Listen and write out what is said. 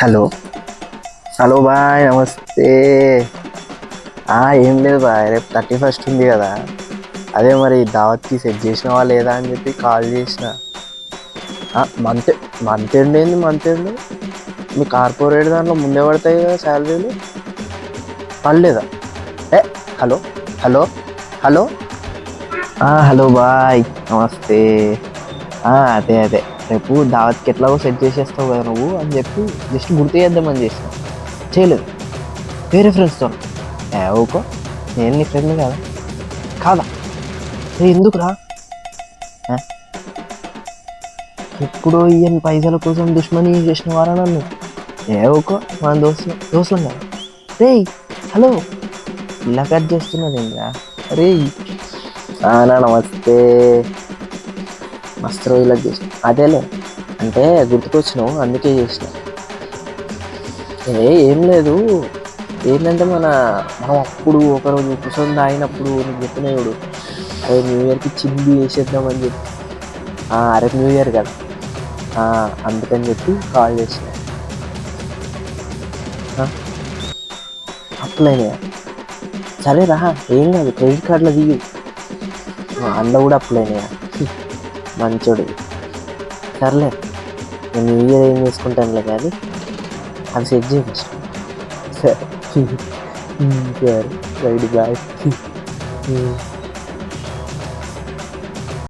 Hello hello బాయ్, నమస్తే. ఏం లేదు బాయ్, రేపు 31st ఉంది కదా. అదే మరి దావత్కి సెట్ చేసినావా లేదా అని చెప్పి కాల్ చేసిన. మంత్ మంత్ ఎండ్ ఏంది? మంత్ ఎండ్ మీ కార్పొరేట్ దాంట్లో ముందే పడతాయి కదా శాలరీలు. పర్లేదా? ఏ హలో హలో హలో హలో బాయ్, నమస్తే. అదే అదే రేపు దావత్కి ఎట్లాగో సెట్ చేసేస్తావు కదా నువ్వు అని చెప్పి జస్ట్ గుర్తు చేద్దామని చేసిన. చేయలేదు వేరే ఫ్రెండ్స్తో. ఊకో, నేను నీ ఫ్రెండ్ కదా. కాదా? ఎందుకురా? ఆ, ఎప్పుడో ఇయ్యని పైసల కోసం దుష్మని చేసిన వారా నన్ను. ఊకో, మన దోస్తులం కదా. రే హలో, ఇలా కట్ చేస్తున్నది ఇంకా. రే నా నమస్తే. మస్తు రోజులకు చేసిన. అదేలే, అంటే గుర్తుకొచ్చినావు అందుకే చేసిన. ఏం లేదు, ఏంటంటే మనం అప్పుడు ఒకరోజు కూర్చొని తాగినప్పుడు నీకు చెప్పిన చూడు, అరే న్యూ ఇయర్కి చిల్లు చేసేద్దామని చెప్పి. రేపు న్యూ ఇయర్ కదా, అందుకని చెప్పి కాల్ చేసిన. అప్పులైనాయా? సరే రా, ఏం కాదు, క్రెడిట్ కార్డులో దిగు. అందులో కూడా అప్పులైనాయా? మంచోడు. సర్లే, నేను న్యూ ఇయర్ ఏం చేసుకుంటానులే కానీ అది సెట్ చేయి ఫస్ట్. సరే సరే, రైట్ బాయ్.